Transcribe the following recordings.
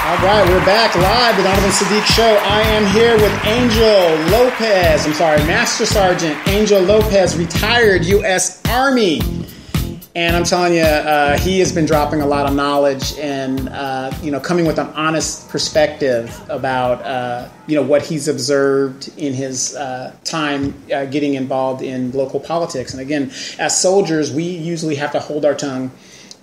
All right, we're back live with Donovan Sadiq Show. I am here with Master Sergeant Angel Lopez, retired U.S. Army. And I'm telling you, he has been dropping a lot of knowledge and, coming with an honest perspective about, what he's observed in his time getting involved in local politics. And again, as soldiers, we usually have to hold our tongue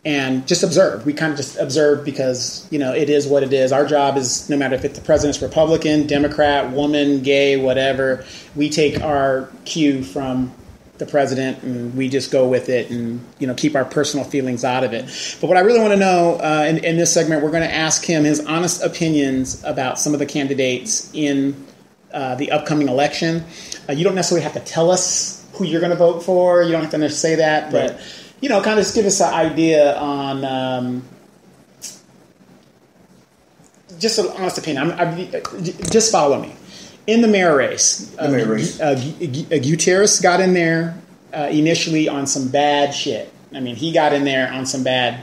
and just observe. We kind of just observe because, it is what it is. Our job is, no matter if the president's Republican, Democrat, woman, gay, whatever, we take our cue from the president and we just go with it and, keep our personal feelings out of it. But what I really want to know in this segment, we're going to ask him his honest opinions about some of the candidates in the upcoming election. You don't necessarily have to tell us who you're going to vote for. You don't have to necessarily say that, but... Right. Kind of just give us an idea on just an honest opinion. Just follow me. In the mayor race, Gutierrez got in there initially on some bad shit. I mean, he got in there on some bad...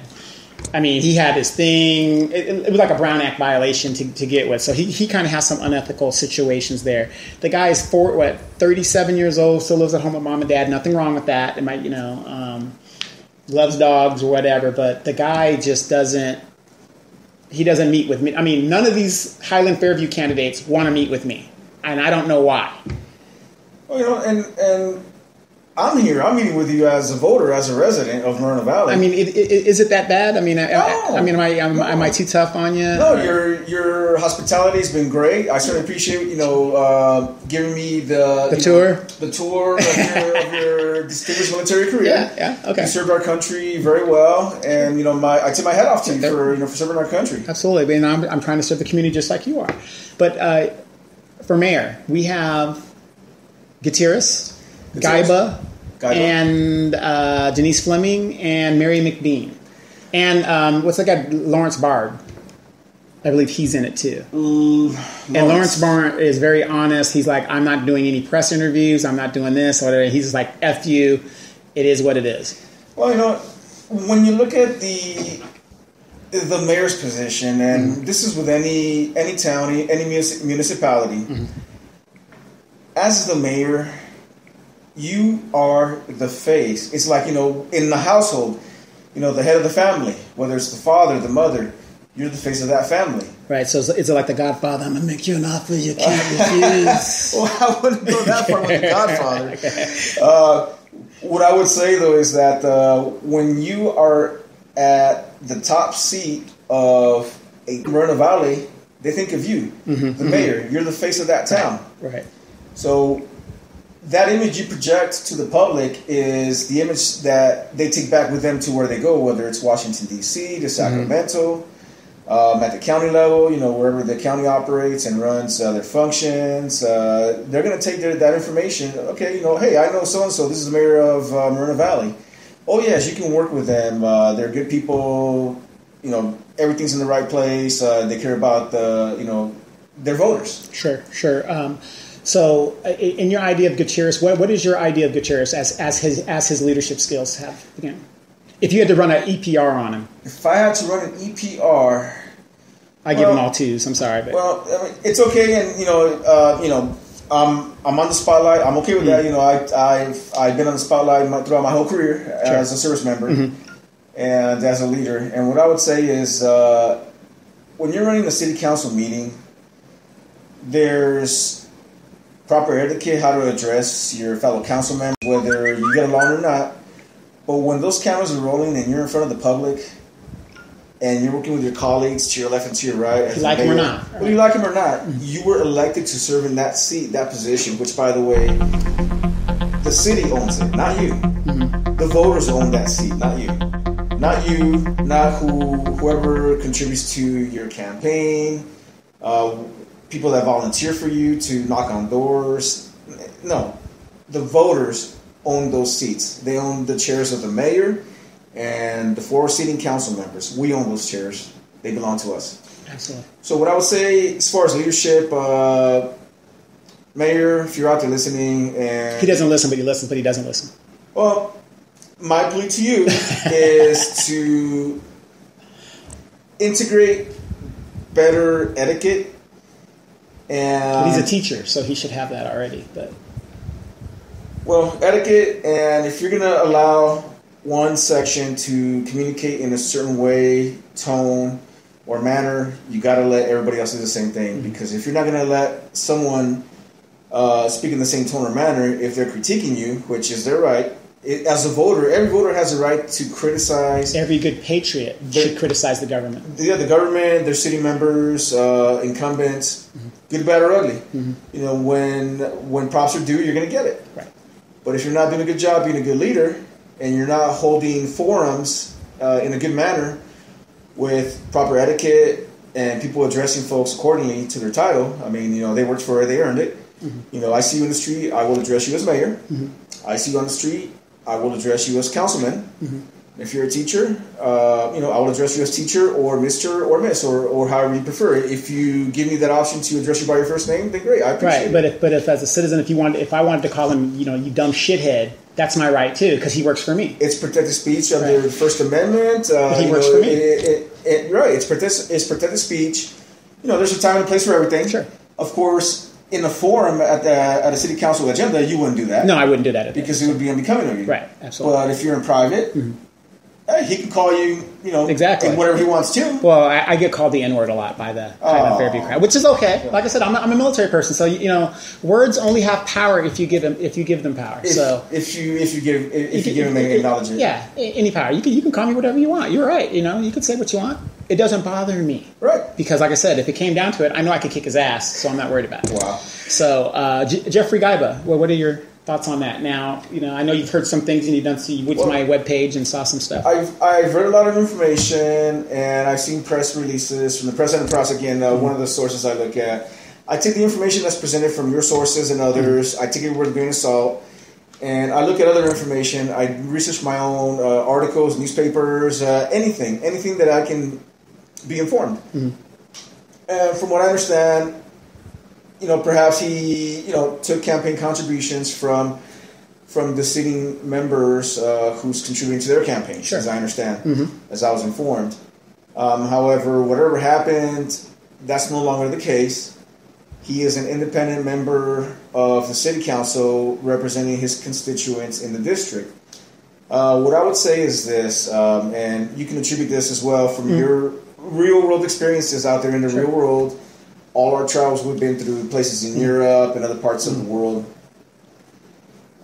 he had his thing. It was like a Brown Act violation to get with. So he kind of has some unethical situations there. The guy is 37 years old, still lives at home with mom and dad. Nothing wrong with that. It might, loves dogs or whatever, but the guy just doesn't meet with me. None of these Highland Fairview candidates want to meet with me, and I don't know why. Well, and I'm here. I'm meeting with you as a voter, as a resident of Moreno Valley. Is it that bad? Am I too tough on you? No, your hospitality has been great. I certainly appreciate giving me the tour of your distinguished military career. Yeah. Okay. You served our country very well, and I tip my hat off to you for serving our country. Absolutely, and I'm trying to serve the community just like you are. But for mayor, we have Gutierrez. Gaiba, and Denise Fleming, and Mary McBean. And what's that guy, Lawrence Bard? I believe he's in it too. And Lawrence Bard is very honest. He's like, I'm not doing any press interviews. I'm not doing this or whatever. He's just like, F you. It is what it is. Well, when you look at the mayor's position, and this is with any county, any municipality, as the mayor, you are the face. It's like, in the household, the head of the family, whether it's the father, the mother, you're the face of that family. Right. So it's like the Godfather. I'm going to make you an offer you can't refuse. Well, I wouldn't go that far with the Godfather. Okay. What I would say, though, is that when you are at the top seat of a Moreno Valley, they think of you, the mayor. You're the face of that town. Right. So that image you project to the public is the image that they take back with them to where they go, whether it's Washington, D.C., to Sacramento, at the county level, wherever the county operates and runs their functions. They're going to take that information. Okay, hey, I know so-and-so. This is the mayor of Moreno Valley. Oh, yes, you can work with them. They're good people. Everything's in the right place. They care about their voters. Sure. So, in your idea of Gutierrez, what is your idea of Gutierrez as his leadership skills have? Again, if you had to run an EPR on him, if I had to run an EPR, I give him all twos. I'm sorry, but it's okay, and I'm on the spotlight. I'm okay with that. I've been on the spotlight throughout my whole career as a service member and as a leader. And what I would say is, when you're running a city council meeting, there's proper etiquette, how to address your fellow council members, whether you get along or not. But when those cameras are rolling and you're in front of the public and you're working with your colleagues to your left and to your right, you like him or not, whether you like him or not, you were elected to serve in that seat, that position, which, by the way, the city owns it, not you. The voters own that seat, not you. Not you, not whoever contributes to your campaign, people that volunteer for you to knock on doors. No, the voters own those seats. They own the chairs of the mayor and the 4 seating council members. We own those chairs. They belong to us. Absolutely. So what I would say as far as leadership, mayor, if you're out there listening, and he doesn't listen, but he listens, but he doesn't listen. Well, my plea to you is to integrate better etiquette. And he's a teacher, so he should have that already. But etiquette, and if you're going to allow one section to communicate in a certain way, tone, or manner, you got to let everybody else do the same thing. Mm-hmm. Because if you're not going to let someone speak in the same tone or manner, if they're critiquing you, which is their right, as a voter, every voter has a right to criticize. Every good patriot should criticize the government. Yeah, the government, their city members, incumbents, mm-hmm. good, bad, or ugly. Mm-hmm. You know, when props are due, you're going to get it. Right. But if you're not doing a good job being a good leader, and you're not holding forums in a good manner with proper etiquette and people addressing folks accordingly to their title, I mean, you know, they worked for it, they earned it. Mm-hmm. You know, I see you in the street, I will address you as mayor. Mm-hmm. I see you on the street, I will address you as councilman. Mm-hmm. If you're a teacher, you know, I will address you as teacher or Mr. or Miss or however you prefer. If you give me that option to address you by your first name, then great, I appreciate it. Right, but if as a citizen, if I wanted to call him, you know, you dumb shithead, that's my right too, because he works for me. It's protected speech under the First Amendment. He works for me. Right, it's protected speech. You know, there's a time and a place for everything. Sure. Of course, in a forum at a city council agenda, you wouldn't do that. No, I wouldn't do that because it would be unbecoming of you. Right, absolutely. But if you're in private, mm-hmm. Hey, he can call you, you know, exactly whatever he wants to. Well, I get called the N-word a lot by the Fairview crowd, which is okay. Like I said, I'm a military person, so you know, words only have power if you give them power. If you give them any knowledge. Yeah, any power. You can call me whatever you want. You're right. You know, you can say what you want. It doesn't bother me. Right. Because, like I said, if it came down to it, I know I could kick his ass, so I'm not worried about it. Wow. So, Jeffrey Gaiba, what are your thoughts on that? Now, you know, I know you've heard some things and you went to my webpage and saw some stuff. I've read a lot of information and I've seen press releases from the President Press. Again, one of the sources I look at. I take the information that's presented from your sources and others. I take it with a grain of salt. And I look at other information. I research my own articles, newspapers, anything that I can be informed. Mm-hmm. And from what I understand, you know, perhaps he, you know, took campaign contributions from the sitting members who's contributing to their campaign, sure. As I understand, mm-hmm. as I was informed. However, whatever happened, that's no longer the case. He is an independent member of the city council representing his constituents in the district. What I would say is this, and you can attribute this as well from mm-hmm. your real-world experiences out there in the sure. real world. All our travels we've been through, places in Europe and other parts of the world.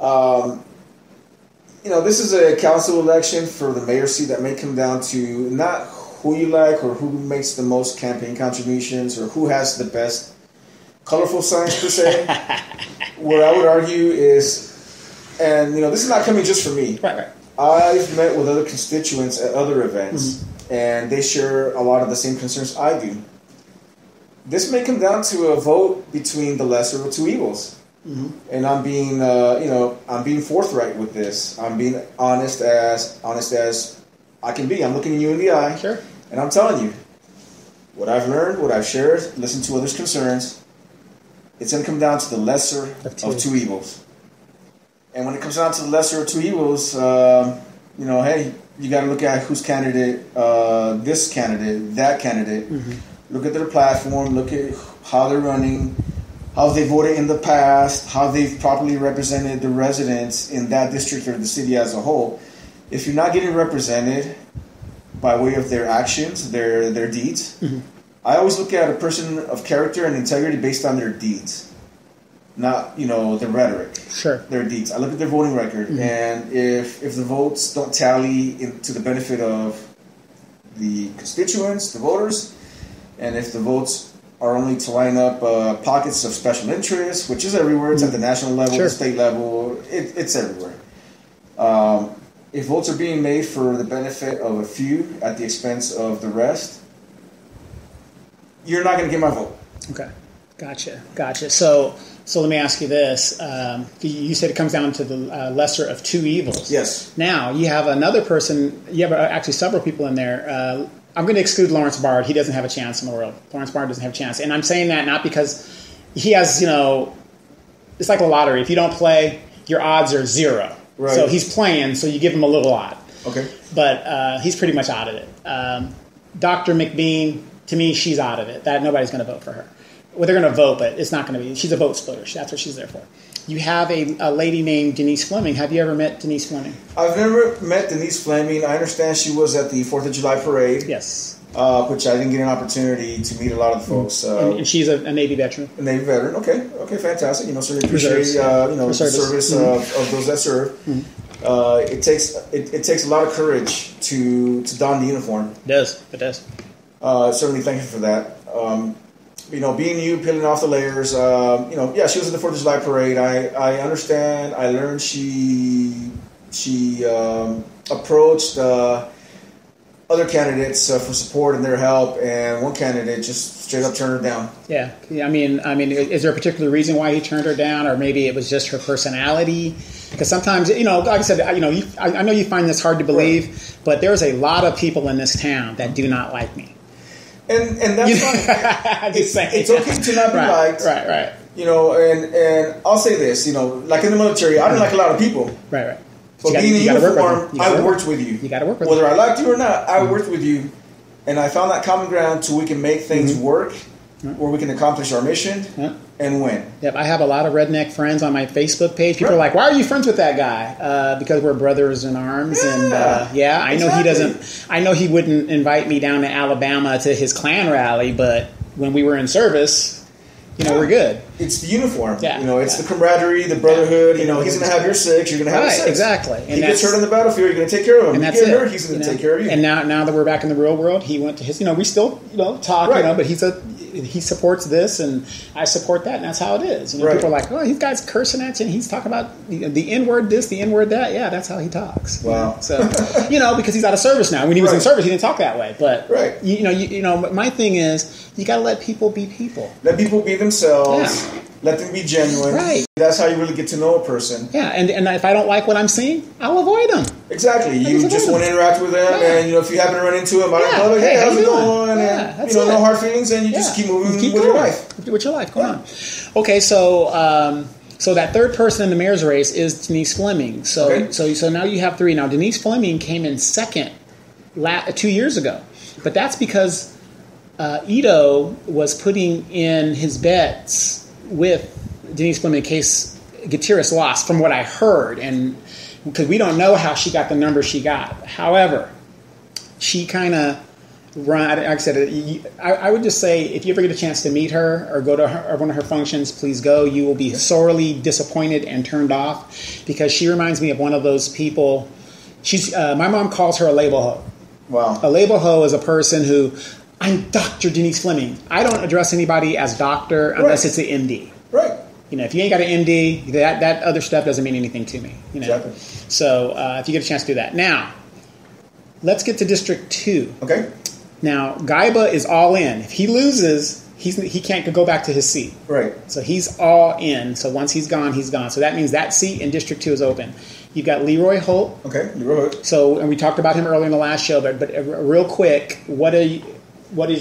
You know, this is a council election for the mayor seat that may come down to not who you like or who makes the most campaign contributions or who has the best colorful signs per se. What I would argue is, and you know, this is not coming just from me. Right. I've met with other constituents at other events, mm-hmm. and they share a lot of the same concerns I do. This may come down to a vote between the lesser of two evils, mm-hmm. and I'm being, I'm being forthright with this. I'm being honest as I can be. I'm looking at you in the eye, sure. and I'm telling you what I've learned, what I've shared, listened to others' concerns. It's going to come down to the lesser of two evils. And when it comes down to the lesser of two evils, hey, you got to look at who's candidate, this candidate, that candidate. Mm-hmm. Look at their platform. Look at how they're running, how they voted in the past, how they've properly represented the residents in that district or the city as a whole. If you're not getting represented by way of their actions, their deeds, mm-hmm. I always look at a person of character and integrity based on their deeds, not their rhetoric. Sure, their deeds. I look at their voting record, mm-hmm. and if the votes don't tally to the benefit of the constituents, the voters. And if the votes are only to line up pockets of special interest, which is everywhere, it's at the national level, sure. the state level, it's everywhere. If votes are being made for the benefit of a few at the expense of the rest, you're not going to get my vote. Okay, gotcha. So let me ask you this. You said it comes down to the lesser of two evils. Yes. Now, you have another person, you have actually several people in there. I'm going to exclude Lawrence Bard. He doesn't have a chance in the world. Lawrence Bard doesn't have a chance. And I'm saying that not because he has, it's like a lottery. If you don't play, your odds are zero. Right. So he's playing, so you give him a little odd. Okay. But he's pretty much out of it. Dr. McBean, to me, she's out of it. That nobody's going to vote for her. Well, they're going to vote, but it's not going to be. She's a vote splitter. That's what she's there for. You have a lady named Denise Fleming. Have you ever met Denise Fleming? I've never met Denise Fleming. I understand she was at the 4th of July parade. Yes. Which I didn't get an opportunity to meet a lot of the folks. And she's a Navy veteran. A Navy veteran. Okay, fantastic. Certainly appreciate the service of those that serve. Mm-hmm. It takes a lot of courage to don the uniform. It does. Certainly thank you for that. Being you, peeling off the layers. She was at the 4th of July parade. I understand. I learned she approached other candidates for support and their help, and one candidate just straight up turned her down. Yeah. I mean, is there a particular reason why he turned her down, or maybe it was just her personality? Because sometimes, like I said, I know you find this hard to believe, right. But there's a lot of people in this town that do not like me. And that's fine. It's okay to not be liked. Right. And I'll say this, like in the military, I don't like a lot of people. Right. But being in uniform, I worked with you. You got to work with whether I liked you or not, I worked with you. And I found that common ground so we can make things work, where we can accomplish our mission and win. Yep, I have a lot of redneck friends on my Facebook page. People are like, "Why are you friends with that guy?" Because we're brothers in arms. Yeah, and I know he doesn't. I know he wouldn't invite me down to Alabama to his Klan rally, but when we were in service, we're good. It's the uniform. Yeah. It's the camaraderie, the brotherhood. He's going to have your 6, you're going to have his 6. Exactly. And he gets hurt on the battlefield, you're going to take care of him. And that's it. Hurt, he's going to take care of you. And now that we're back in the real world, he went to his. We still talk. Right. But he supports this, and I support that, and that's how it is. People are like, "Oh, this guy's cursing at you, and he's talking about the N word this, the N word that." Yeah, that's how he talks. Wow. So because he's out of service now. When he was in service, he didn't talk that way. But my thing is, you got to let people be people. Let people be themselves. Yeah. Let them be genuine. Right. That's how you really get to know a person. Yeah, and if I don't like what I'm seeing, I'll avoid them. Exactly. You just want to interact with them, and if you happen to run into them, hey, how's it going? Yeah, and no hard feelings, and you just keep moving with your life. With your life, go on. Okay, so that third person in the mayor's race is Denise Fleming. So now you have 3. Now Denise Fleming came in second 2 years ago, but that's because Ito was putting in his bets with Denise Fleming in case Gutierrez lost, from what I heard, and because we don't know how she got the numbers she got. However, she kind of run. Like I said, I would just say if you ever get a chance to meet her or go to one of her functions, please go. You will be sorely disappointed and turned off, because she reminds me of one of those people. She's my mom calls her a label hoe. Wow. A label hoe is a person who, I'm Dr. Denise Fleming. I don't address anybody as doctor unless it's an MD. Right. If you ain't got an MD, that other stuff doesn't mean anything to me. Exactly. So if you get a chance to do that. Now, let's get to District 2. Okay. Now, Gaiba is all in. If he loses, he can't go back to his seat. Right. So he's all in. So once he's gone, he's gone. So that means that seat in District 2 is open. You've got Leroy Holt. Okay, Leroy Holt. So, and we talked about him earlier in the last show, but real quick, what is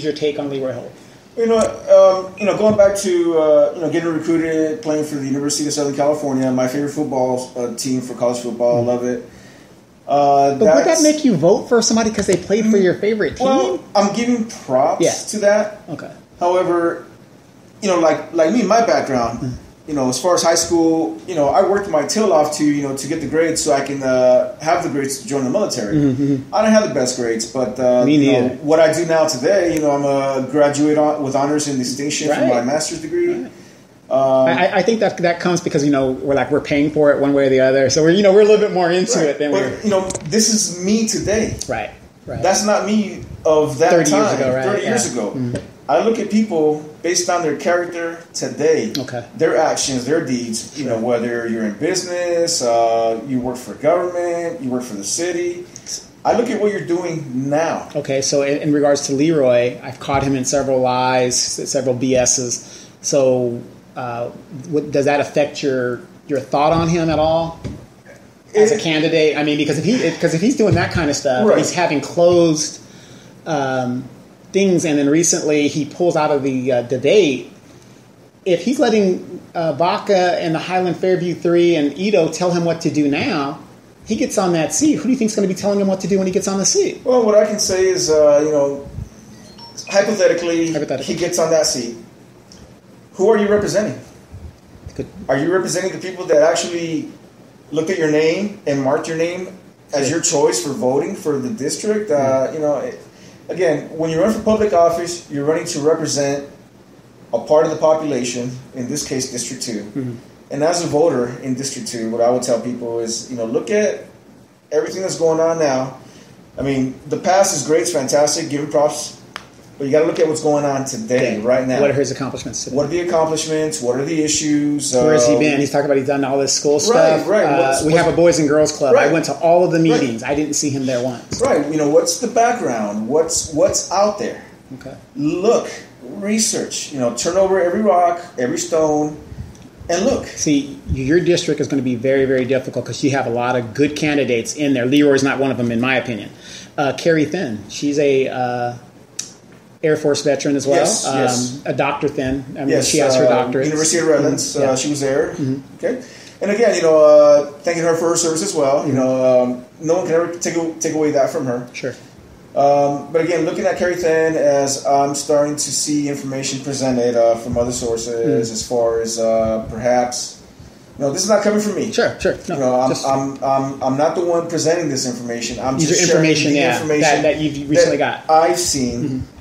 your take on Leroy Holt? Going back to getting recruited, playing for the University of Southern California, my favorite football team for college football. I love it. But would that make you vote for somebody because they played for your favorite team? Well, I'm giving props to that. Okay. However, like me, my background, as far as high school, I worked my tail off to get the grades so I can have the grades to join the military. Mm-hmm. I don't have the best grades, but me neither. What I do now today, I'm a graduate with honors and distinction for my master's degree. Right. I think that comes because we're paying for it one way or the other, so we're a little bit more into it than we're. This is me today. Right. That's not me of that 30 time. Years ago, right? 30 years ago. Mm-hmm. I look at people based on their character today, their actions, their deeds. Whether you're in business, you work for government, you work for the city. I look at what you're doing now. Okay, so in regards to Leroy, I've caught him in several lies, several BSs. So does that affect your thought on him at all as a candidate? I mean, because if he's doing that kind of stuff, he's having closed things, and then recently he pulls out of the debate. If he's letting Baca and the Highland Fairview 3 and Ito tell him what to do now, he gets on that seat. Who do you think is going to be telling him what to do when he gets on the seat? Well, what I can say is, hypothetically, he gets on that seat. Who are you representing? Are you representing the people that actually looked at your name and marked your name as your choice for voting for the district? Again, when you run for public office, you're running to represent a part of the population, in this case, District 2. Mm-hmm. And as a voter in District 2, what I would tell people is, look at everything that's going on now. I mean, the past is great, it's fantastic, give him props. But you got to look at what's going on today, right now. What are his accomplishments today? What are the accomplishments? What are the issues? Where has he been? He's talking about he's done all this school stuff. Right. We have a Boys and Girls Club. Right. I went to all of the meetings. Right. I didn't see him there once. Right. What's the background? What's out there? Okay. Look, research. Turn over every rock, every stone, and look. See, your district is going to be very, very difficult because you have a lot of good candidates in there. Leroy's not one of them, in my opinion. Carrie Thin, she's a Air Force veteran as well. Yes. A Dr. Thin. I mean, she has her doctorate. University of Redlands. Mm-hmm. She was there. Mm-hmm. Okay. And again, thanking her for her service as well. Mm-hmm. No one can ever take away that from her. Sure. But again, looking at Carrie Thin, as I'm starting to see information presented from other sources, as far as perhaps, this is not coming from me. Sure. No, I'm not the one presenting this information. I'm just information, sharing the information that you've recently got. I've seen. Mm-hmm.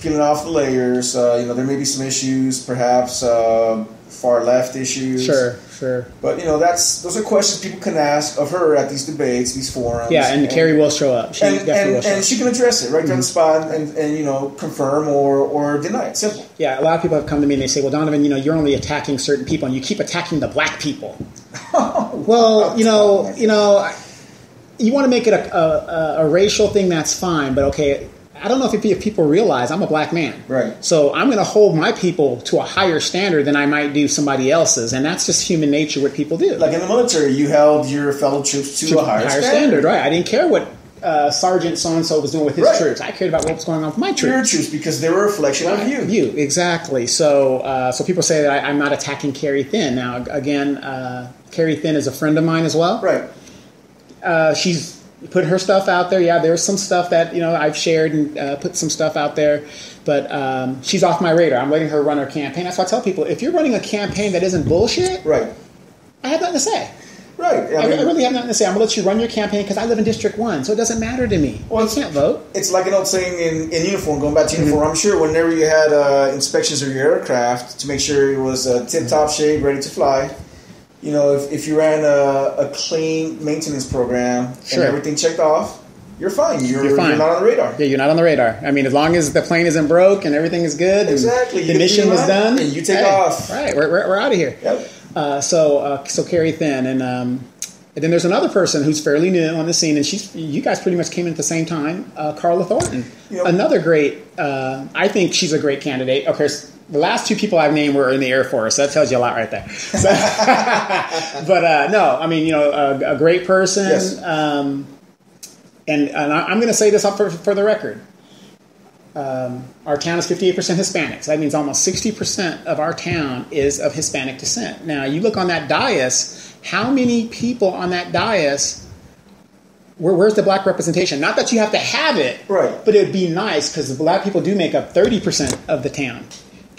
Peeling off the layers, there may be some issues, perhaps far left issues. Sure. But those are questions people can ask of her at these debates, these forums. Yeah, and Carrie will show up. She definitely will show up. And she can address it right there on the spot, and confirm or deny it. Simple. Yeah, a lot of people have come to me and they say, "Well, Donovan, you're only attacking certain people, and you keep attacking the black people." Well, you want to make it a racial thing. That's fine, but okay. I don't know if people realize I'm a black man. Right. So I'm going to hold my people to a higher standard than I might do somebody else's. And that's just human nature, what people do. Like in the military, you held your fellow troops to a higher standard. Right. I didn't care what Sergeant so-and-so was doing with his troops. I cared about what was going on with my troops. Your troops, because they were a reflection of you. You, exactly. So people say that I'm not attacking Carrie Thin. Now, again, Carrie Thin is a friend of mine as well. Right. She's put her stuff out there. Yeah, there's some stuff that I've shared and put some stuff out there, but she's off my radar. I'm letting her run her campaign. That's why I tell people, if you're running a campaign that isn't bullshit, right, I have nothing to say. Right, I really have nothing to say. I'm gonna let you run your campaign because I live in District 1, so it doesn't matter to me. Well, I can't vote. It's like an old saying in uniform. Going back to uniform, I'm sure whenever you had inspections of your aircraft to make sure it was tip-top shape, ready to fly. If you ran a clean maintenance program and everything checked off, you're fine. You're fine. You're not on the radar. Yeah, you're not on the radar. I mean, as long as the plane isn't broke and everything is good, exactly. And the mission was done, and you take off. Right, we're out of here. Yep. So Carrie Thin, and then there's another person who's fairly new on the scene, and you guys pretty much came in at the same time. Carla Thornton, another great. I think she's a great candidate. Of course. The last two people I've named were in the Air Force. So that tells you a lot right there. So, but no, I mean, a great person. Yes. And I'm going to say this up for the record. Our town is 58% Hispanic. So that means almost 60% of our town is of Hispanic descent. Now, you look on that dais, how many people on that dais, where's the black representation? Not that you have to have it, right? But it would be nice because the black people do make up 30% of the town.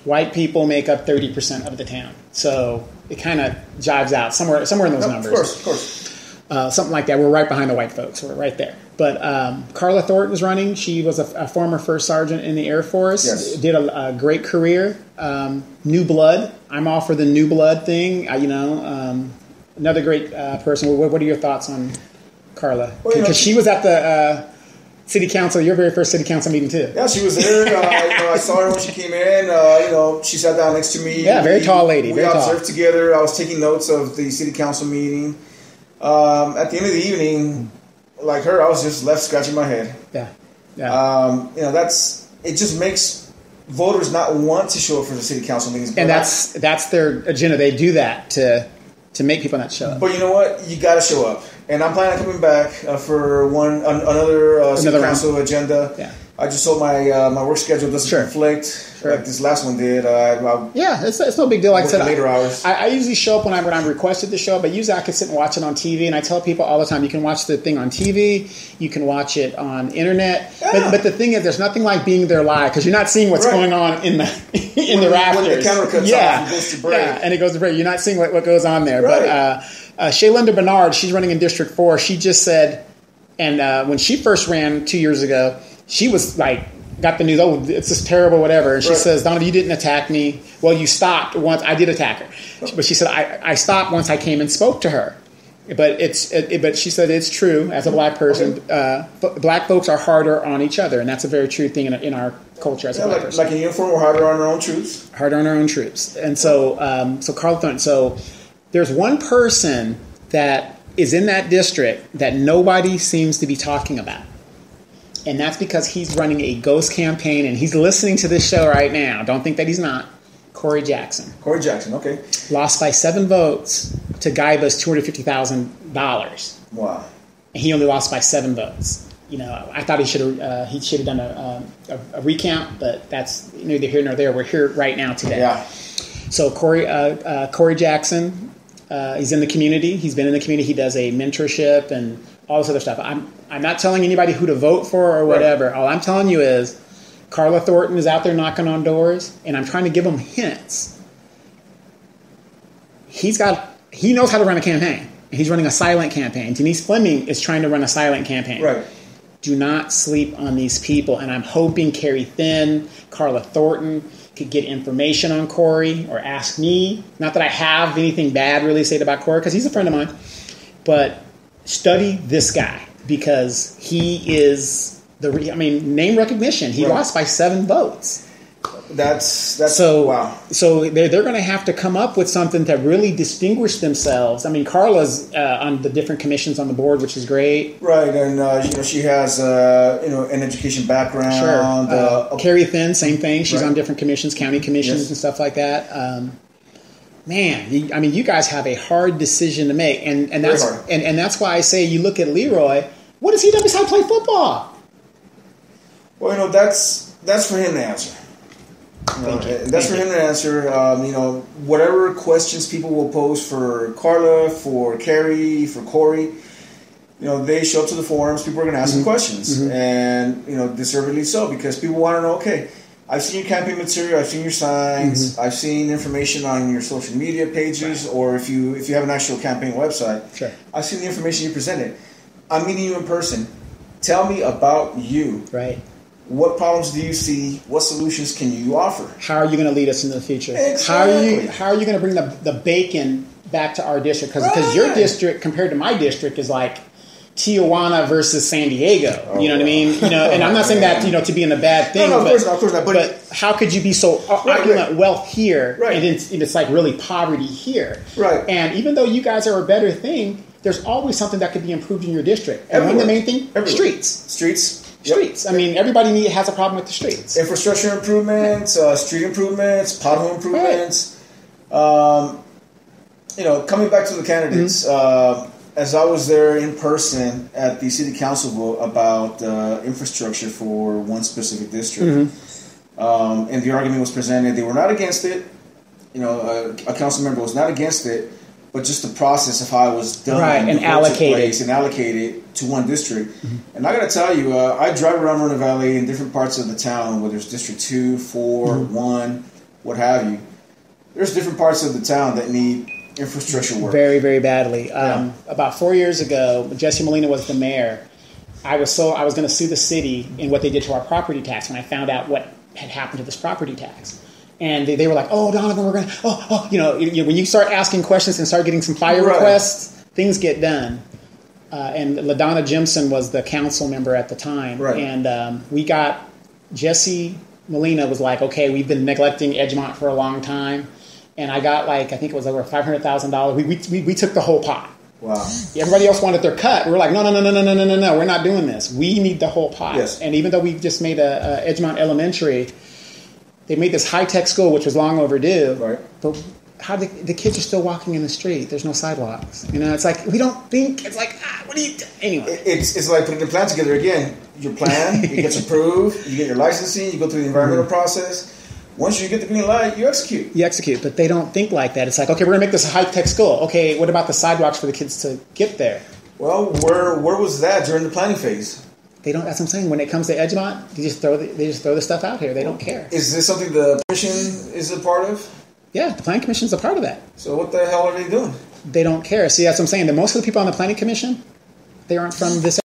White people make up 30% of the town. So it kind of jives out somewhere in those numbers. Of course. Something like that. We're right behind the white folks. We're right there. But Carla Thornton's running. She was a former first sergeant in the Air Force. Yes. Did a great career. New blood. I'm all for the new blood thing. Another great person. What are your thoughts on Carla? Because she was at the city council, your very first city council meeting too. Yeah, she was there. I saw her when she came in. She sat down next to me. Yeah, very tall lady. We observed together. I was taking notes of the city council meeting. At the end of the evening, like her, I was just left scratching my head. Yeah. It just makes voters not want to show up for the city council meetings. And that's their agenda. They do that to make people not show up. But you know what? You got to show up. And I'm planning on coming back for another city council agenda. Yeah. I just so my work schedule doesn't conflict like this last one did. It's no big deal. Like I said, later hours. I usually show up when I'm requested to show up, but usually I can sit and watch it on TV. And I tell people all the time, you can watch the thing on TV, you can watch it on internet. Yeah. But the thing is, there's nothing like being there live because you're not seeing what's going on in the the rafters. When the camera cuts off and goes to break. Yeah, and it goes to break. You're not seeing what goes on there. Right. But Shaylinda Bernard, she's running in District 4. She just said, and when she first ran 2 years ago, she was like, got the news, oh, it's just terrible, whatever. And she says, Donovan, you didn't attack me. Well, you stopped once. I did attack her. But she said, I stopped once I came and spoke to her. But but she said it's true, as a black person, black folks are harder on each other. And that's a very true thing in our culture as a black person. Like in uniform, we're harder on our own troops. Harder on our own troops. And so Carla Thornton, so there's one person that is in that district that nobody seems to be talking about. And that's because he's running a ghost campaign, and he's listening to this show right now. Don't think that he's not. Corey Jackson. Corey Jackson, okay. Lost by 7 votes to Guybus $250,000. Wow. And he only lost by 7 votes. You know, I thought he should have done a recount, but that's neither here nor there. We're here right now today. Yeah. So Corey Jackson, he's in the community. He's been in the community. He does a mentorship and all this other stuff. I'm not telling anybody who to vote for or whatever. Right. All I'm telling you is Carla Thornton is out there knocking on doors, and I'm trying to give him hints. He knows how to run a campaign. He's running a silent campaign. Denise Fleming is trying to run a silent campaign. Right. Do not sleep on these people. And I'm hoping Carrie Thin, Carla Thornton could get information on Corey or ask me. Not that I have anything bad really to say about Corey, because he's a friend of mine. But study this guy, because he is name recognition. He lost by 7 votes. That's so wow. So they're going to have to come up with something to really distinguish themselves. I mean, Carla's on the different commissions on the board, which is great. Right, and she has an education background. Sure. Carrie Thin, same thing. She's on different commissions, county commissions, and stuff like that. Man, you guys have a hard decision to make, and that's and that's why I say you look at Leroy. What has he done besides play football? Well, that's for him to answer. That's for him to answer. Whatever questions people will pose for Carla, for Carrie, for Corey, they show up to the forums. People are going to ask them questions, and deservedly so, because people want to know. Okay, I've seen your campaign material, I've seen your signs, I've seen information on your social media pages, or if you have an actual campaign website, sure. I've seen the information you presented. I'm meeting you in person. Tell me about you. Right. What problems do you see? What solutions can you offer? How are you going to lead us into the future? Exactly. How are you going to bring the bacon back to our district? Because your district compared to my district is like Tijuana versus San Diego. You know what I mean? And I'm not saying that to be in a bad thing. No, of course not. But how could you be so opulent wealth here, and it's like really poverty here? Right. And even though you guys are a better thing, there's always something that could be improved in your district. And one of the main thing, streets. Streets. I mean, everybody has a problem with the streets. Infrastructure improvements, street improvements, pothole improvements. Coming back to the candidates, as I was there in person at the city council vote about infrastructure for one specific district, and the argument was presented, they were not against it. A council member was not against it, but just the process of how it was done, and allocated to one district. And I got to tell you, I drive around Moreno Valley in different parts of the town, whether it's District 2, 4, 1, what have you. There's different parts of the town that need infrastructure work. Very, very badly. About 4 years ago, Jesse Molina was the mayor. I was going to sue the city in what they did to our property tax when I found out what had happened to this property tax. And they were like, "Oh, Donovan, we're going to." When you start asking questions and start getting some fire requests, things get done. And LaDonna Jimson was the council member at the time, and we got Jesse Molina was like, "Okay, we've been neglecting Edgemont for a long time," and I got I think it was over $500,000. We took the whole pot. Wow. Everybody else wanted their cut. We were like, no, we're not doing this. We need the whole pot. Yes. And even though we just made a Edgemont Elementary. They made this high-tech school, which was long overdue. Right. But how the kids are still walking in the street. There's no sidewalks. You know, it's like we don't think. It's like what do you anyway? It's like putting the plan together again. Your plan, it gets approved. You get your licensing. You go through the environmental process. Once you get the green light, you execute. You execute, but they don't think like that. It's like, okay, we're gonna make this a high-tech school. Okay, what about the sidewalks for the kids to get there? Well, where was that during the planning phase? They don't. That's what I'm saying. When it comes to Edgemont, they just throw the stuff out here. They don't care. Is this something the commission is a part of? Yeah, the planning commission is a part of that. So what the hell are they doing? They don't care. See, that's what I'm saying. That most of the people on the planning commission, they aren't from this.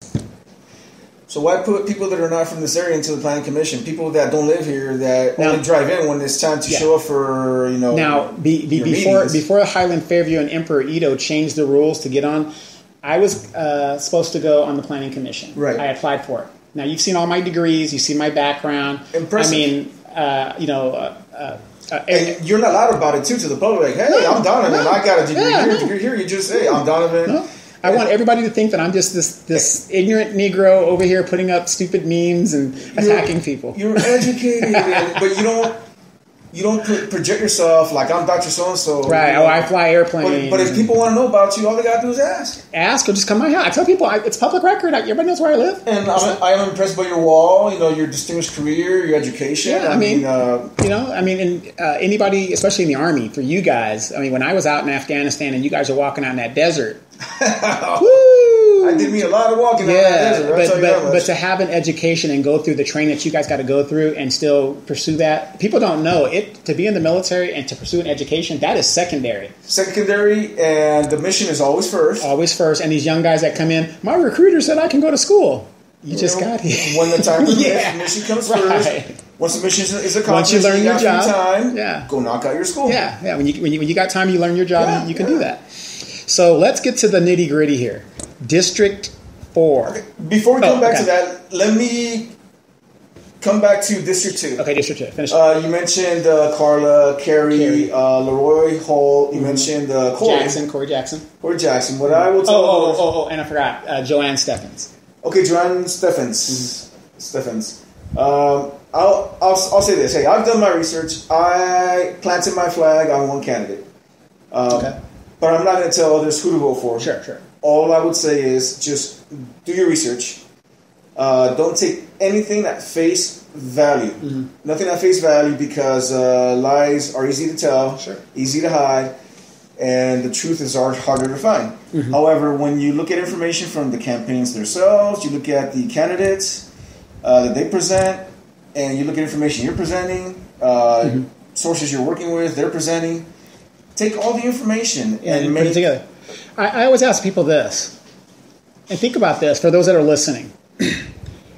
So why put people that are not from this area into the planning commission? People that don't live here that only drive in when it's time to show up for Now before Highland Fairview and Emperor Edo changed the rules to get on, I was supposed to go on the planning commission. Right. I applied for it. Now you've seen all my degrees. You see my background. Impressive. I mean, and you're not loud about it too to the public. Like, hey, I'm Donovan. I got a degree here. You just say, I'm Donovan. No. I want everybody to think that I'm just this ignorant Negro over here putting up stupid memes and attacking people. You're educated, but you don't project yourself like I'm Dr. So-and-so. Right. Oh, I fly airplanes. But if people want to know about you, all they got to do is ask. Ask or just come to my house. I tell people it's public record. Everybody knows where I live. And I'm impressed by your wall, your distinguished career, your education. Yeah, anybody, especially in the Army, for you guys, when I was out in Afghanistan and you guys are walking out in that desert, woo! I did me a lot of walking out in that desert. But to have an education and go through the training that you guys got to go through and still pursue that, people don't know it. To be in the military and to pursue an education, that is secondary. Secondary, and the mission is always first. Always first. And these young guys that come in, my recruiter said I can go to school. You just got here. When the time permits, the mission comes first. Once the mission is accomplished, once you learn your job, go knock out your school. Yeah. When you got time, you learn your job. You can do that. So let's get to the nitty gritty here. District 4. Okay. Before we come back to that, let me come back to District 2. Okay, District 2. Finish. You mentioned Carla, Carrie. Leroy Hall. You mentioned Corey Jackson. Corey Jackson. What I will tell and I forgot Joanne Steffens. Okay, Joanne Steffens. Steffens. I'll say this. Hey, I've done my research. I planted my flag on one candidate. But I'm not going to tell others who to vote for. Sure. All I would say is just do your research. Don't take anything at face value. Mm-hmm. Nothing at face value because lies are easy to tell, easy to hide, and the truth is harder to find. Mm-hmm. However, when you look at information from the campaigns themselves, you look at the candidates that they present, and you look at information you're presenting, sources you're working with, they're presenting. Take all the information and put it together. I always ask people this, and think about this for those that are listening.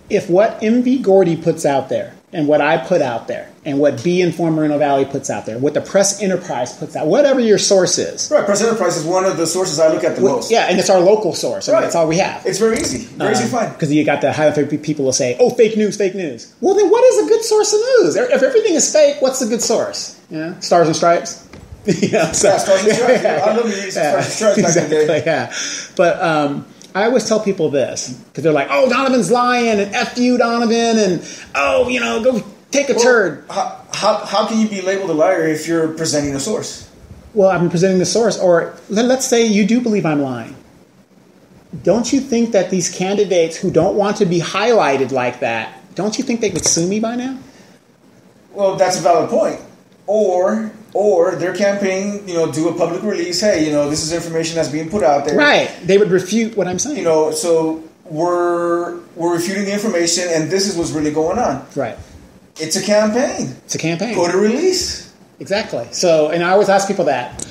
If what MV Gordy puts out there, and what I put out there, and what B Inform Moreno Valley puts out there, what the Press Enterprise puts out, whatever your source is. Right, Press Enterprise is one of the sources I look at the most. Yeah, and it's our local source. That's all we have. It's very easy. Very easy to find. Because you got the Highland people will say, fake news. Well, then what is a good source of news? If everything is fake, what's the good source? Stars and Stripes? Stars and Stripes. I love you. Stars and Stripes back in the day. Yeah. But I always tell people this because they're like, Donovan's lying, and F you, Donovan, and go take a turd. How can you be labeled a liar if you're presenting a source? Well, I'm presenting the source, or let's say you do believe I'm lying. Don't you think that these candidates who don't want to be highlighted like that, don't you think they would sue me by now? Well, that's a valid point. Or their campaign, do a public release. Hey, this is information that's being put out there. Right. They would refute what I'm saying. So we're refuting the information, and this is what's really going on. Right. It's a campaign. Put a release. Exactly. So, and I always ask people that.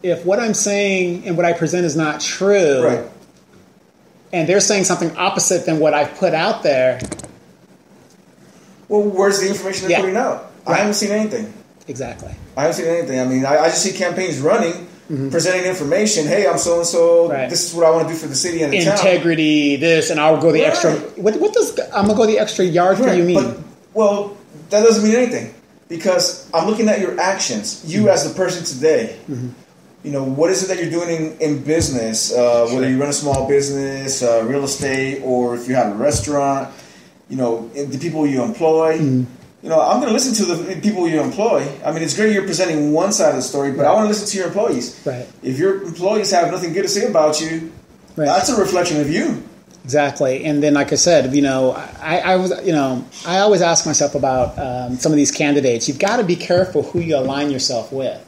If what I'm saying and what I present is not true, right, and they're saying something opposite than what I've put out there. Well, where's the information they're putting out? Right. I haven't seen anything. Exactly. I haven't seen anything. I mean, I just see campaigns running, presenting information. Hey, I'm so-and-so. Right. This is what I want to do for the city and the town. Integrity, this, and I'll go the extra. What does I'm going to go the extra yard for you mean? Well, that doesn't mean anything because I'm looking at your actions. You as the person today. Mm-hmm. What is it that you're doing in business? Whether you run a small business, real estate, or if you have a restaurant, the people you employ. Mm-hmm. I'm going to listen to the people you employ. I mean, it's great you're presenting one side of the story, but I want to listen to your employees. Right. If your employees have nothing good to say about you, that's a reflection of you. Exactly. And then, like I said, I always ask myself about some of these candidates. You've got to be careful who you align yourself with.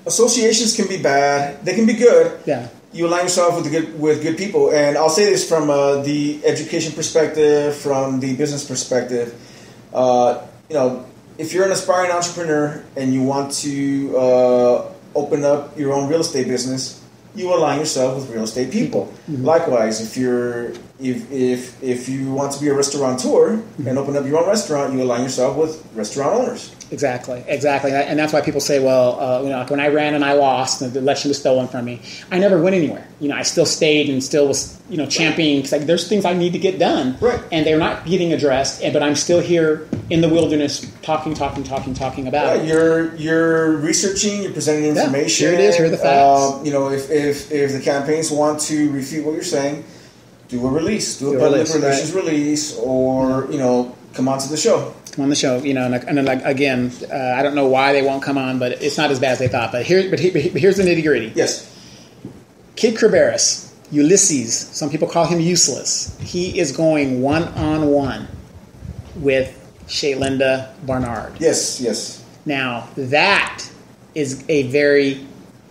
Associations can be bad. They can be good. Yeah. You align yourself with good people. And I'll say this from the education perspective, from the business perspective. If you're an aspiring entrepreneur and you want to open up your own real estate business, you align yourself with real estate people. Mm-hmm. Likewise, if you want to be a restaurateur and open up your own restaurant, you align yourself with restaurant owners. Exactly. And that's why people say, well, when I ran and I lost, and the election was stolen from me, I never went anywhere. I still stayed and still was, championing, because there's things I need to get done. Right. And they're not getting addressed, but I'm still here in the wilderness talking about it. You're researching, you're presenting information. Here it is, here are the facts. If the campaigns want to refute what you're saying, do a release. Do a public relations release, or, come on to the show. On the show, and again, I don't know why they won't come on, but it's not as bad as they thought. But here's the nitty gritty. Yes. Kid Kerberos, Ulysses, some people call him useless. He is going one-on-one with Shaylinda Barnard. Yes. Now, that is a very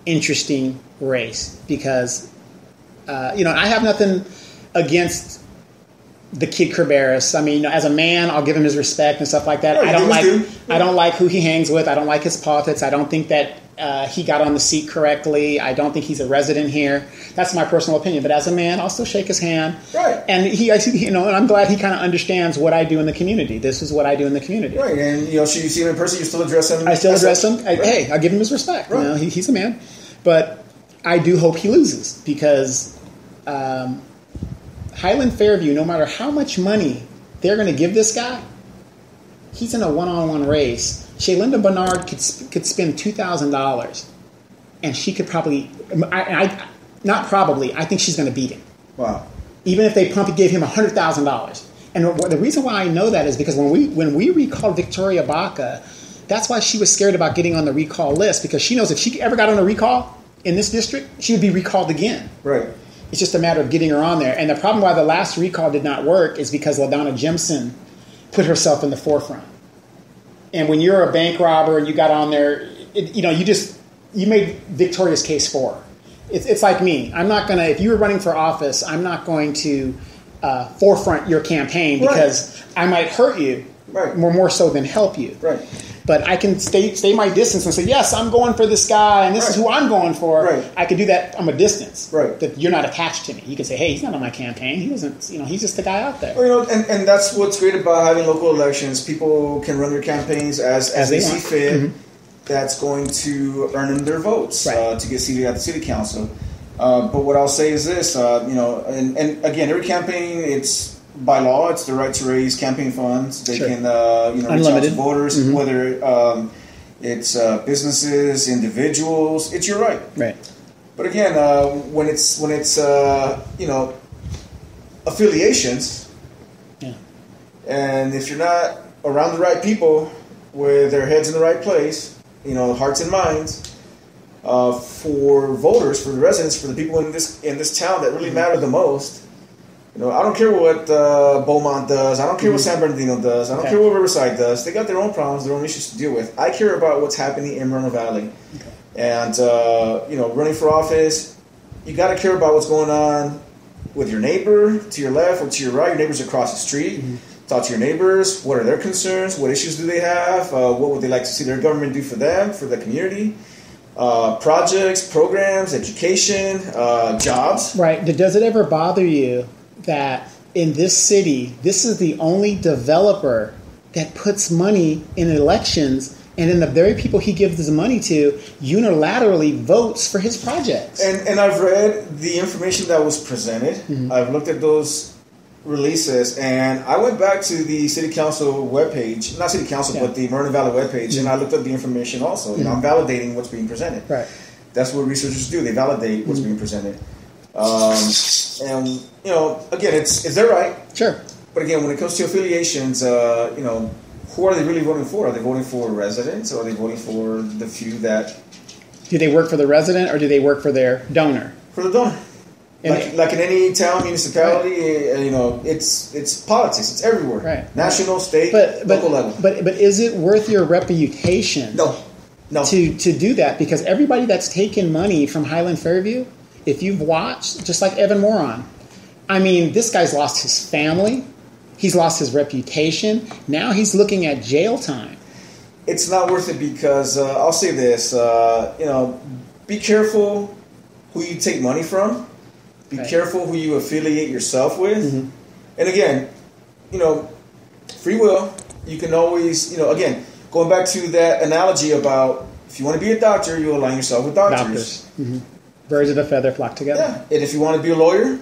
interesting race because, I have nothing against the Kid Kerberos. I mean, as a man, I'll give him his respect and stuff like that. Right, I don't like who he hangs with. I don't like his politics. I don't think that he got on the seat correctly. I don't think he's a resident here. That's my personal opinion. But as a man, I'll still shake his hand. Right. And and I'm glad he kind of understands what I do in the community. This is what I do in the community. Right. And you see him in person, you still address him. I still address him. Hey, I give him his respect. Right. He's a man. But I do hope he loses because Highland Fairview, no matter how much money they're going to give this guy, he's in a one-on-one race. Shaylinda Barnard could spend $2,000, and she could probably, I think she's going to beat him. Wow. Even if they gave him $100,000. And the reason why I know that is because when we recalled Victoria Baca, that's why she was scared about getting on the recall list, because she knows if she ever got on a recall in this district, she would be recalled again. Right. It's just a matter of getting her on there. And the problem why the last recall did not work is because LaDonna Jimson put herself in the forefront. And when you're a bank robber and you got on there, you made Victoria's case for her. It's like me. I'm not going to, if you were running for office, I'm not going to forefront your campaign because I might hurt you more so than help you. Right. But I can stay my distance and say, yes, I'm going for this guy, and this is who I'm going for. Right. I can do that from a distance. Right. That you're not attached to me. You can say, hey, he's not on my campaign. He doesn't, he's just the guy out there. Well, and that's what's great about having local elections. People can run their campaigns as they see fit. Mm-hmm. That's going to earn them their votes to get seated at the city council. But what I'll say is this, and again, every campaign, it's by law, it's the right to raise campaign funds. They can, reach out to voters, whether it's businesses, individuals. It's your right. Right. But again, when it's affiliations, and if you're not around the right people with their heads in the right place, hearts and minds, for voters, for the residents, for the people in this town that really matter the most. I don't care what Beaumont does. I don't care what San Bernardino does. I don't care what Riverside does. They got their own problems, their own issues to deal with. I care about what's happening in Moreno Valley. Okay. And, running for office, you got to care about what's going on with your neighbor to your left or to your right. Your neighbors across the street. Mm-hmm. Talk to your neighbors. What are their concerns? What issues do they have? What would they like to see their government do for them, for the community? Projects, programs, education, jobs. Right. Does it ever bother you that in this city, this is the only developer that puts money in elections, and then the very people he gives his money to unilaterally votes for his projects? And I've read the information that was presented. Mm-hmm. I've looked at those releases, and I went back to the city council webpage, not city council, but the Moreno Valley webpage, and I looked at the information also. I'm validating what's being presented. Right. That's what researchers do. They validate what's being presented. And again, it's their right. Sure. But again, when it comes to affiliations, who are they really voting for? Are they voting for residents, or are they voting for the few that... Do they work for the resident, or do they work for their donor? For the donor. Like in any town, municipality, it's politics. It's everywhere. Right. National, state, local level. But is it worth your reputation? No. To do that, because everybody that's taken money from Highland Fairview, if you've watched, just like Evan Moron, I mean, this guy's lost his family. He's lost his reputation. Now he's looking at jail time. It's not worth it because I'll say this, be careful who you take money from. Be careful who you affiliate yourself with. Mm-hmm. And again, free will, you can always, again, going back to that analogy about if you want to be a doctor, you align yourself with doctors. Mm-hmm. Birds of a feather flock together. Yeah. And if you want to be a lawyer,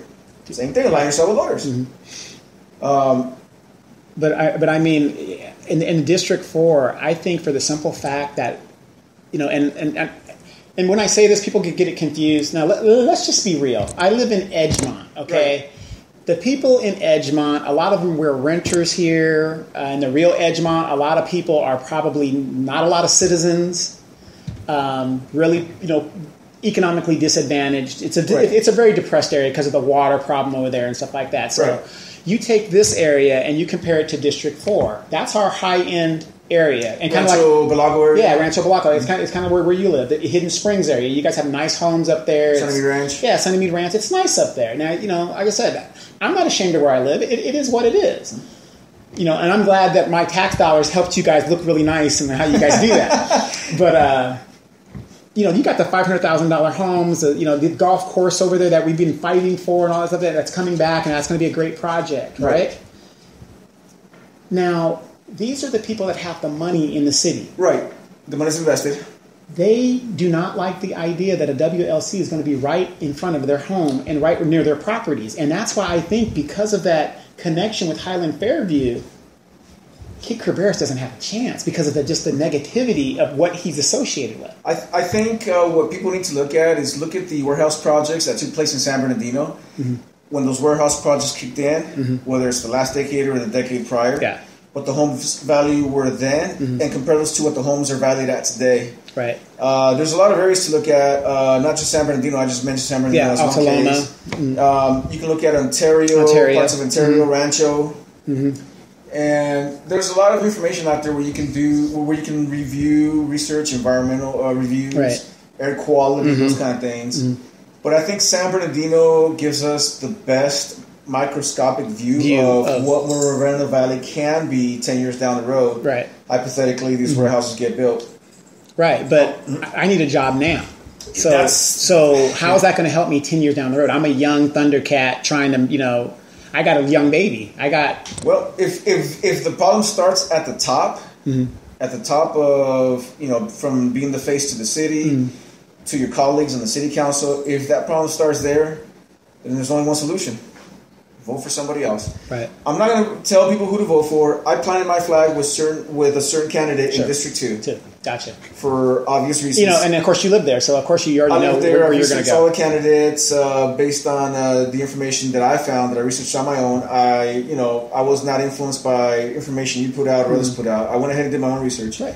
same thing, align yourself with lawyers. Mm-hmm. But I mean, in District 4, I think for the simple fact that, and when I say this, people get it confused. Now, let's just be real. I live in Edgemont, okay? Right. The people in Edgemont, a lot of them were renters here. In the real Edgemont, a lot of people are probably not a lot of citizens, really, economically disadvantaged. It's a very depressed area because of the water problem over there and stuff like that. So you take this area and you compare it to District 4. That's our high-end area. And kind of like Belago area? Yeah, Rancho Belago. It's kind of where you live, the Hidden Springs area. You guys have nice homes up there. Sunnymead Ranch? Yeah, Sunnymead Ranch. It's nice up there. Now, like I said, I'm not ashamed of where I live. It is what it is. And I'm glad that my tax dollars helped you guys look really nice and how you guys do that. But, you got the $500,000 homes, the golf course over there that we've been fighting for and all that stuff that's coming back, and that's going to be a great project, right? Now, these are the people that have the money in the city. Right. The money's invested. They do not like the idea that a WLC is going to be right in front of their home and right near their properties. And that's why I think because of that connection with Highland Fairview, Kid Kerberos doesn't have a chance because of just the negativity of what he's associated with. I think what people need to look at is look at the warehouse projects that took place in San Bernardino. Mm-hmm. When those warehouse projects kicked in, whether it's the last decade or the decade prior. Yeah. What the homes value were then, and compare those to what the homes are valued at today. Right. There's a lot of areas to look at, not just San Bernardino. I just mentioned San Bernardino as one case. You can look at Ontario, parts of Ontario, Rancho. Mm-hmm. And there's a lot of information out there where you can review, research, environmental reviews, air quality, those kind of things. Mm-hmm. But I think San Bernardino gives us the best microscopic view of what Moreno Valley can be 10 years down the road. Right. Hypothetically, these warehouses get built. Right, but I need a job now. So how is that going to help me 10 years down the road? I'm a young Thundercat trying to, I got a young baby. Well, if the problem starts at the top, at the top of, from being the face to the city to your colleagues on the city council, if that problem starts there, then there's only one solution. Vote for somebody else. Right. I'm not going to tell people who to vote for. I planted my flag with a certain candidate in District 2. Gotcha. For obvious reasons. And of course you live there, so of course you already know where you're going to go. All the candidates based on the information that I found, that I researched on my own. I was not influenced by information you put out or others put out. I went ahead and did my own research. Right.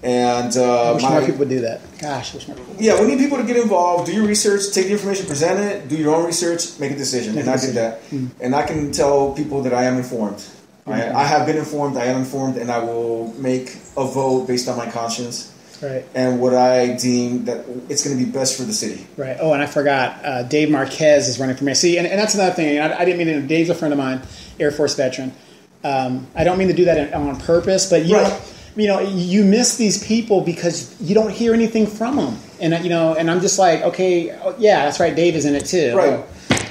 And I wish more people would do that. Gosh, I wish more people would do that. We need people to get involved. Do your research, take the information, present it, do your own research, make a decision. I did that. And I can tell people that I am informed. I have been informed, I am informed, and I will make a vote based on my conscience. Right. And what I deem that it's going to be best for the city. Right. Oh, and I forgot, Dave Marquez is running for mayor. See, and that's another thing. I didn't mean to. Dave's a friend of mine, Air Force veteran. I don't mean to do that on purpose, but you miss these people because you don't hear anything from them, and and I'm just like, okay, that's right, Dave is in it too. Right.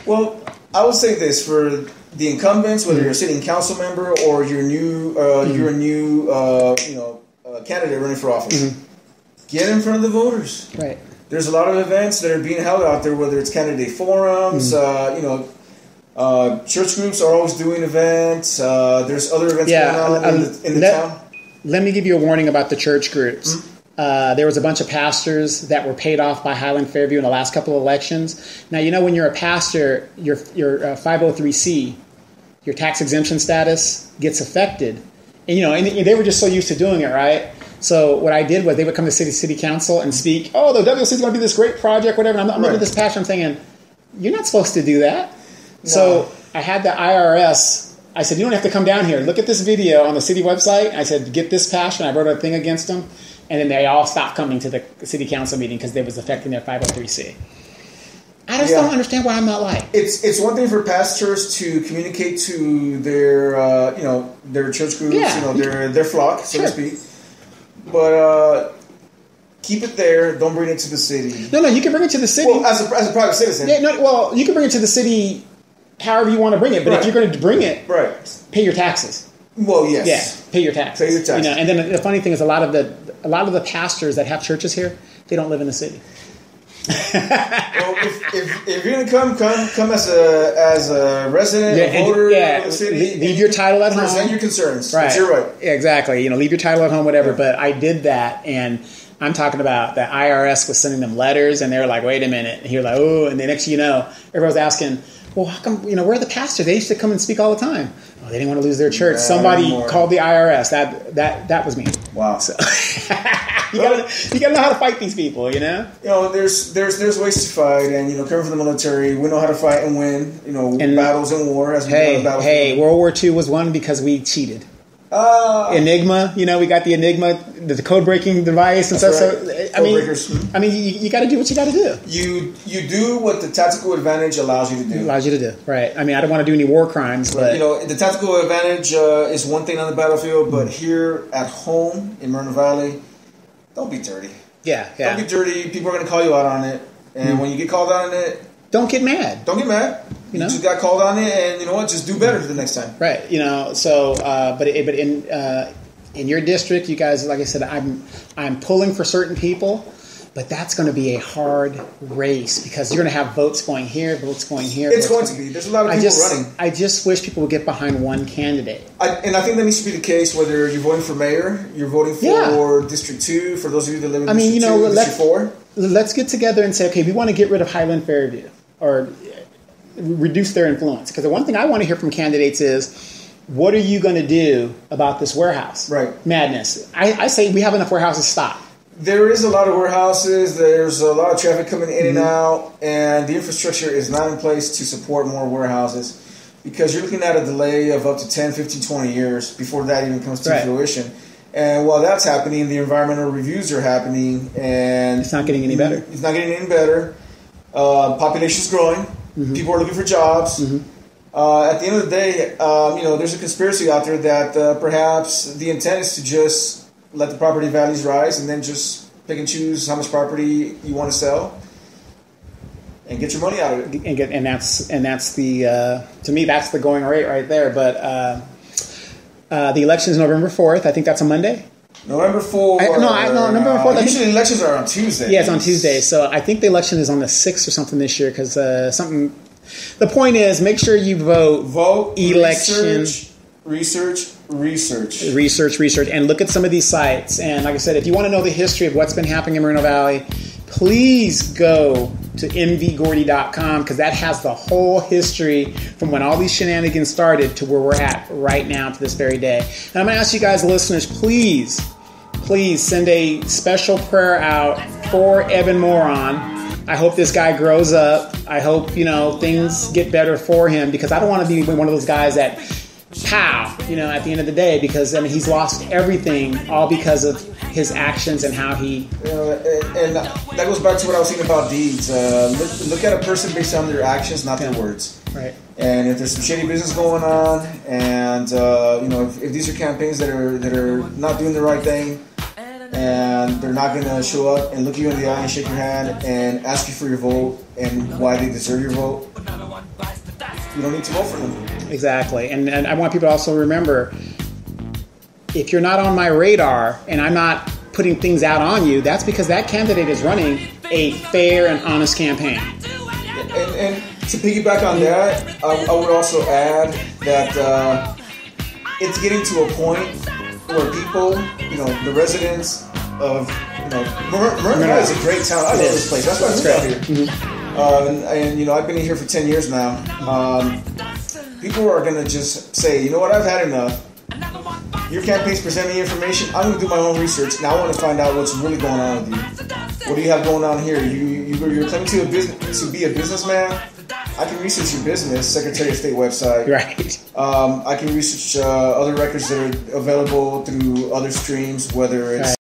Well, I would say this for the incumbents, whether you're a sitting council member or you're a new candidate running for office, get in front of the voters. Right. There's a lot of events that are being held out there, whether it's candidate forums, church groups are always doing events. There's other events going on in the town. Let me give you a warning about the church groups. There was a bunch of pastors that were paid off by Highland Fairview in the last couple of elections. Now, when you're a pastor, your 503C, your tax exemption status gets affected And they were just so used to doing it, right? So what I did was they would come to city council and speak, oh, the WLC is going to be this great project, whatever. And I'm looking at this pastor, I'm thinking, you're not supposed to do that. No. So I had the IRS, I said, you don't have to come down here. Look at this video on the city website. I said, get this pastor. And I wrote a thing against them. And then they all stopped coming to the city council meeting because it was affecting their 503C. I just don't understand why I'm not liked. It's one thing for pastors to communicate to their their church groups, their flock, so to speak. But keep it there. Don't bring it to the city. No, you can bring it to the city. Well, as a private citizen. Yeah, you can bring it to the city however you want to bring it. But if you're going to bring it, pay your taxes. Well, yes. Yeah, pay your taxes. Pay your taxes. And then the funny thing is, a lot of the pastors that have churches here, they don't live in the city. Well, if you're gonna come as a resident, a voter of the city, leave your title at home. Present your concerns. Right. You're right. Yeah, exactly. Leave your title at home, whatever. Yeah. But I did that, and I'm talking about the IRS was sending them letters, and they were like, "Wait a minute." And you're like, "Oh," and the next thing you know, everyone's asking, "Well, how come? Where are the pastors? They used to come and speak all the time." Oh, they didn't want to lose their church. Somebody called the IRS. That was me. Wow. So you gotta know how to fight these people. There's ways to fight, and coming from the military, we know how to fight and win. Battles and war. As World War II was won because we cheated. Enigma, we got the Enigma, the code breaking device and stuff. Right. So you got to do what you got to do. You do what the tactical advantage allows you to do. Right. I don't want to do any war crimes, but the tactical advantage is one thing on the battlefield, but here at home in Moreno Valley, don't be dirty. Yeah. Don't be dirty. People are going to call you out on it, and when you get called out on it, don't get mad. You just got called on it, and you know what? Just do better the next time. Right. So, but in your district, you guys, like I said, I'm pulling for certain people, but that's going to be a hard race because you're going to have votes going here, votes going here. It's going to be. There's a lot of people running. I just wish people would get behind one candidate. And I think that needs to be the case whether you're voting for mayor, you're voting for District 2, for those of you that live in District 2, District 4. Let's get together and say, okay, we want to get rid of Highland Fairview or reduce their influence. Because the one thing I want to hear from candidates is, what are you going to do about this warehouse madness? I say we have enough warehouses. Stop. There is a lot of warehouses. There's a lot of traffic coming in and out, and the infrastructure is not in place to support more warehouses because you're looking at a delay of up to 10, 15, 20 years before that even comes to fruition. And while that's happening, the environmental reviews are happening, and it's not getting any better. It's not getting any better. Population's growing. Mm-hmm. People are looking for jobs. Mm-hmm. At the end of the day, there's a conspiracy out there that perhaps the intent is to just let the property values rise and then just pick and choose how much property you want to sell and get your money out of it. And that's the to me that's the going rate right there. But the election is November 4th. I think that's a Monday. November 4th. November 4th. Usually elections are on Tuesday. Yeah, it's on Tuesday. So I think the election is on the 6th or something this year because something. The point is, make sure you vote. Vote. Election. Research, and look at some of these sites. And like I said, if you want to know the history of what's been happening in Moreno Valley, please go to mvgordy.com because that has the whole history from when all these shenanigans started to where we're at right now to this very day. And I'm going to ask you guys, listeners, please send a special prayer out for Evan Moron. I hope this guy grows up. I hope, things get better for him because I don't want to be one of those guys that at the end of the day, because he's lost everything all because of his actions and how he. And that goes back to what I was saying about deeds. Look at a person based on their actions, not their words. Right. And if there's some shady business going on, and if these are campaigns that are not doing the right thing, and they're not going to show up and look you in the eye and shake your hand and ask you for your vote and why they deserve your vote, you don't need to vote for them. Exactly. And I want people to also remember, if you're not on my radar and I'm not putting things out on you, that's because that candidate is running a fair and honest campaign. And to piggyback on that, I would also add that it's getting to a point where people, the residents of, Moreno Valley is a great town. I love this place. That's why I moved out here. Mm-hmm. I've been here for 10 years now. People are going to just say, you know what, I've had enough. Your campaigns present me information. I'm going to do my own research. Now I want to find out what's really going on with you. What do you have going on here? You're claiming to be a businessman. I can research your business, Secretary of State website. Right. I can research other records that are available through other streams, whether it's